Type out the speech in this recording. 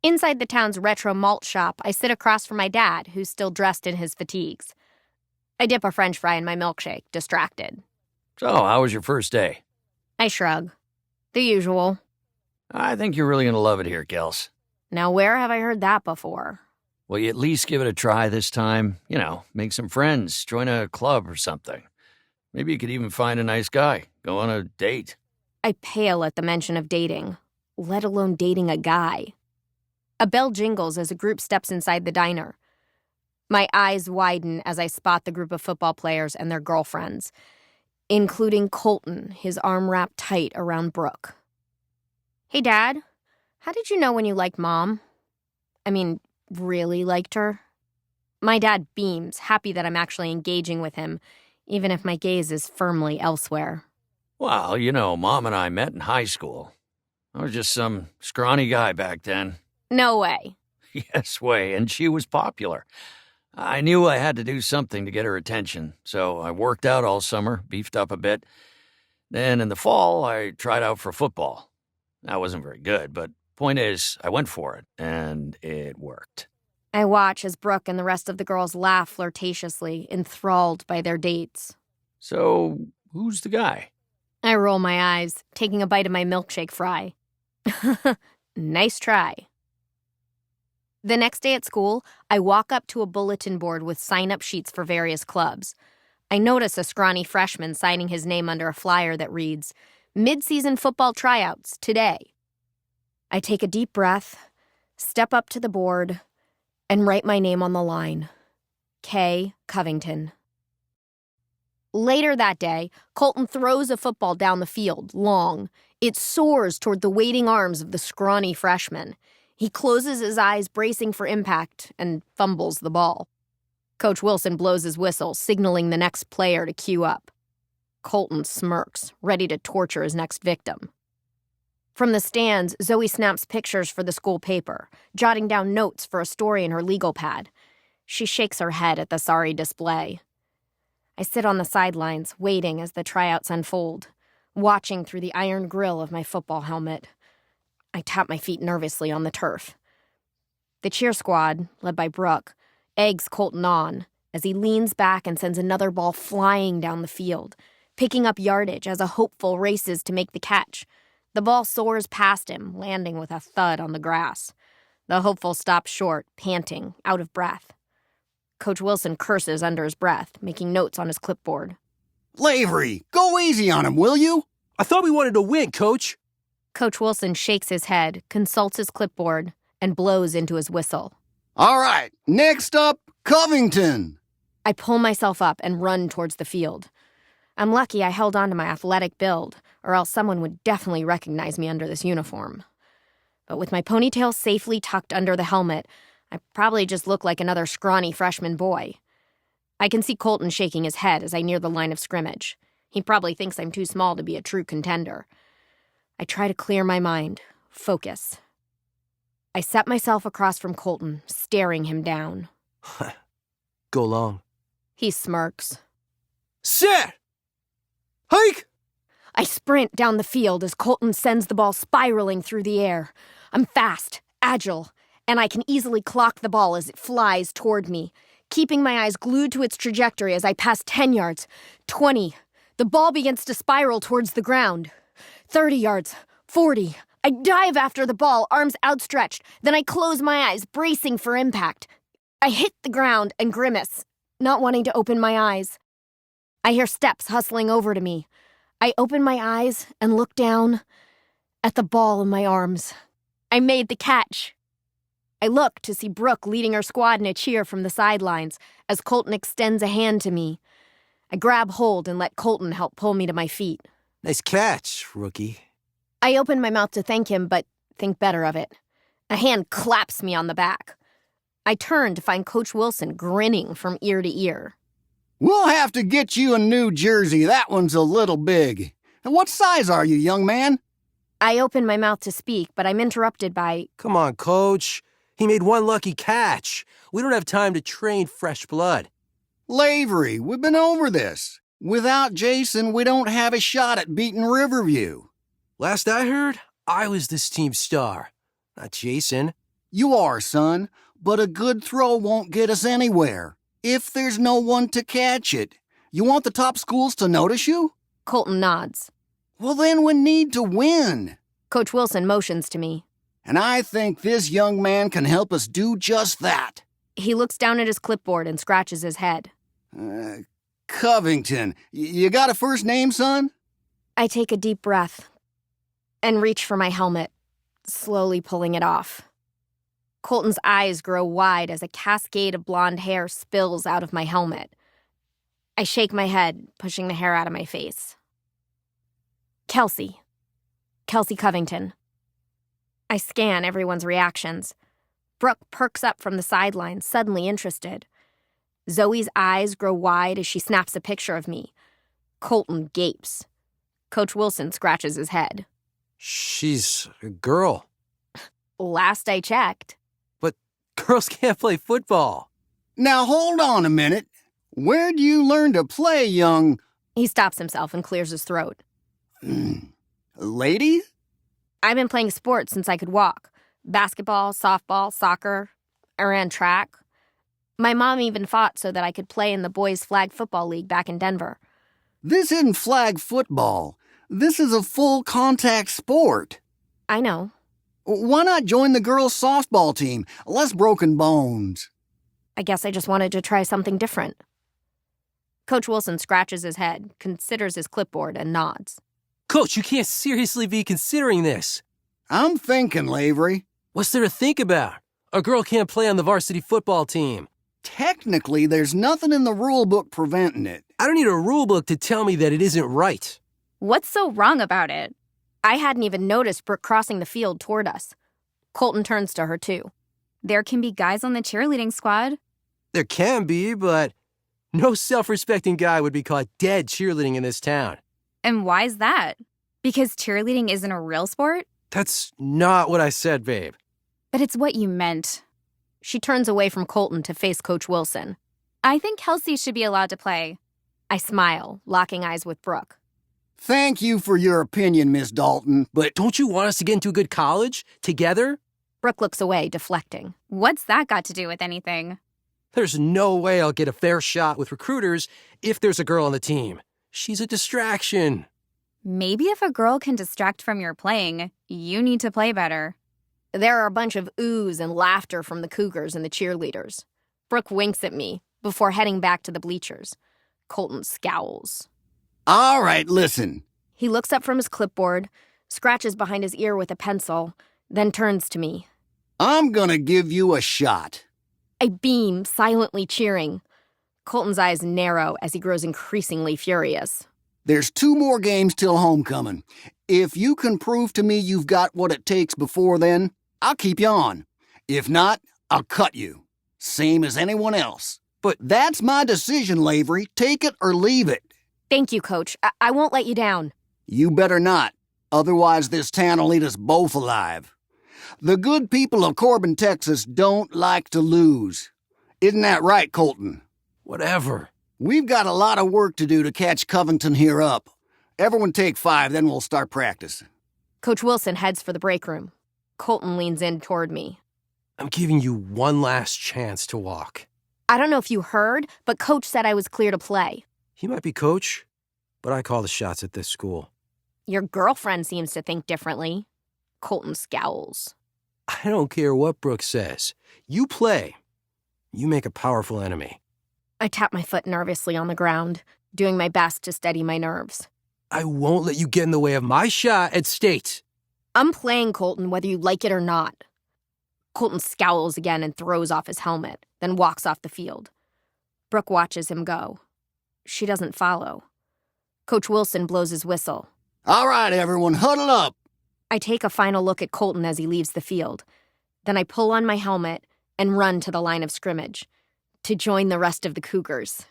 Inside the town's retro malt shop, I sit across from my dad, who's still dressed in his fatigues. I dip a French fry in my milkshake, distracted. So, how was your first day? I shrug. The usual. I think you're really going to love it here, Kels. Now, where have I heard that before? Will you at least give it a try this time? You know, make some friends, join a club or something. Maybe you could even find a nice guy, go on a date. I pale at the mention of dating, let alone dating a guy. A bell jingles as a group steps inside the diner. My eyes widen as I spot the group of football players and their girlfriends, including Colton, his arm wrapped tight around Brooke. Hey, Dad, how did you know when you liked Mom? I mean, really liked her? My dad beams, happy that I'm actually engaging with him, even if my gaze is firmly elsewhere. Well, you know, Mom and I met in high school. I was just some scrawny guy back then. No way. Yes way, and she was popular. I knew I had to do something to get her attention, so I worked out all summer, beefed up a bit. Then in the fall, I tried out for football. I wasn't very good, but point is, I went for it, and it worked. I watch as Brooke and the rest of the girls laugh flirtatiously, enthralled by their dates. So, who's the guy? I roll my eyes, taking a bite of my milkshake fry. Nice try. The next day at school, I walk up to a bulletin board with sign-up sheets for various clubs. I notice a scrawny freshman signing his name under a flyer that reads, "Mid-season football tryouts, today." I take a deep breath, step up to the board, and write my name on the line. K. Covington. Later that day, Colton throws a football down the field, long. It soars toward the waiting arms of the scrawny freshman. He closes his eyes, bracing for impact, and fumbles the ball. Coach Wilson blows his whistle, signaling the next player to queue up. Colton smirks, ready to torture his next victim. From the stands, Zoe snaps pictures for the school paper, jotting down notes for a story in her legal pad. She shakes her head at the sorry display. I sit on the sidelines, waiting as the tryouts unfold, watching through the iron grill of my football helmet. I tap my feet nervously on the turf. The cheer squad, led by Brooke, eggs Colton on as he leans back and sends another ball flying down the field, picking up yardage as a hopeful races to make the catch. The ball soars past him, landing with a thud on the grass. The hopeful stops short, panting, out of breath. Coach Wilson curses under his breath, making notes on his clipboard. Lavery, go easy on him, will you? I thought we wanted to win, Coach. Coach Wilson shakes his head, consults his clipboard, and blows into his whistle. All right, next up, Covington. I pull myself up and run towards the field. I'm lucky I held on to my athletic build, or else someone would definitely recognize me under this uniform. But with my ponytail safely tucked under the helmet, I probably just look like another scrawny freshman boy. I can see Colton shaking his head as I near the line of scrimmage. He probably thinks I'm too small to be a true contender. I try to clear my mind, focus. I set myself across from Colton, staring him down. Go long. He smirks. Set! Hike! I sprint down the field as Colton sends the ball spiraling through the air. I'm fast, agile, and I can easily clock the ball as it flies toward me, keeping my eyes glued to its trajectory as I pass 10 yards, 20. The ball begins to spiral towards the ground. 30 yards, 40. I dive after the ball, arms outstretched. Then I close my eyes, bracing for impact. I hit the ground and grimace, not wanting to open my eyes. I hear steps hustling over to me. I open my eyes and look down at the ball in my arms. I made the catch. I look to see Brooke leading her squad in a cheer from the sidelines as Colton extends a hand to me. I grab hold and let Colton help pull me to my feet. Nice catch, rookie. I open my mouth to thank him, but think better of it. A hand claps me on the back. I turn to find Coach Wilson grinning from ear to ear. We'll have to get you a new jersey. That one's a little big. And what size are you, young man? I open my mouth to speak, but I'm interrupted by... Come on, Coach. He made one lucky catch. We don't have time to train fresh blood. Lavery, we've been over this. Without Jason, we don't have a shot at beating Riverview. Last I heard, I was this team's star, not Jason. You are, son, but a good throw won't get us anywhere if there's no one to catch it. You want the top schools to notice you? Colton nods. Well, then we need to win. Coach Wilson motions to me. And I think this young man can help us do just that. He looks down at his clipboard and scratches his head. Covington, you got a first name, son? I take a deep breath and reach for my helmet, slowly pulling it off. Colton's eyes grow wide as a cascade of blonde hair spills out of my helmet. I shake my head, pushing the hair out of my face. Kelsey Covington. I scan everyone's reactions. Brooke perks up from the sidelines, suddenly interested. Zoe's eyes grow wide as she snaps a picture of me. Colton gapes. Coach Wilson scratches his head. She's a girl. Last I checked. But girls can't play football. Now hold on a minute. Where'd you learn to play, young... He stops himself and clears his throat. Lady? I've been playing sports since I could walk. Basketball, softball, soccer. I ran track. My mom even fought so that I could play in the boys' flag football league back in Denver. This isn't flag football. This is a full contact sport. I know. Why not join the girls' softball team? Less broken bones. I guess I just wanted to try something different. Coach Wilson scratches his head, considers his clipboard, and nods. Coach, you can't seriously be considering this. I'm thinking, Lavery. What's there to think about? A girl can't play on the varsity football team. Technically, there's nothing in the rule book preventing it. I don't need a rule book to tell me that it isn't right. What's so wrong about it? I hadn't even noticed Brooke crossing the field toward us. Colton turns to her, too. There can be guys on the cheerleading squad. There can be, but no self-respecting guy would be caught dead cheerleading in this town. And why's that? Because cheerleading isn't a real sport? That's not what I said, babe. But it's what you meant. She turns away from Colton to face Coach Wilson. I think Kelsey should be allowed to play. I smile, locking eyes with Brooke. Thank you for your opinion, Miss Dalton, but Don't you want us to get into a good college? Together? Brooke looks away, deflecting. What's that got to do with anything? There's no way I'll get a fair shot with recruiters if there's a girl on the team. She's a distraction. Maybe if a girl can distract from your playing, you need to play better. There are a bunch of oohs and laughter from the Cougars and the cheerleaders. Brooke winks at me before heading back to the bleachers. Colton scowls. all right, listen. He looks up from his clipboard, scratches behind his ear with a pencil, then turns to me. I'm gonna give you a shot. I beam, silently cheering. Colton's eyes narrow as he grows increasingly furious. There's 2 more games till homecoming. If you can prove to me you've got what it takes before then, I'll keep you on. If not, I'll cut you. Same as anyone else. But That's my decision, Lavery. Take it or leave it. Thank you, Coach. I won't let you down. You better not. Otherwise, this town will eat us both alive. The good people of Corbin, Texas don't like to lose. Isn't that right, Colton? whatever. We've got a lot of work to do to catch Covington here up. Everyone take 5, then we'll start practice. Coach Wilson heads for the break room. Colton leans in toward me. I'm giving you one last chance to walk. I don't know if you heard, but Coach said I was clear to play. He might be coach, but I call the shots at this school. Your girlfriend seems to think differently. Colton scowls. I don't care what Brooke says. You play. You make a powerful enemy. I tap my foot nervously on the ground, doing my best to steady my nerves. I won't let you get in the way of my shot at state. I'm playing, Colton, whether you like it or not. Colton scowls again and throws off his helmet, then walks off the field. Brooke watches him go. She doesn't follow. Coach Wilson blows his whistle. All right, everyone, huddle up. I take a final look at Colton as he leaves the field. Then I pull on my helmet and run to the line of scrimmage to join the rest of the Cougars.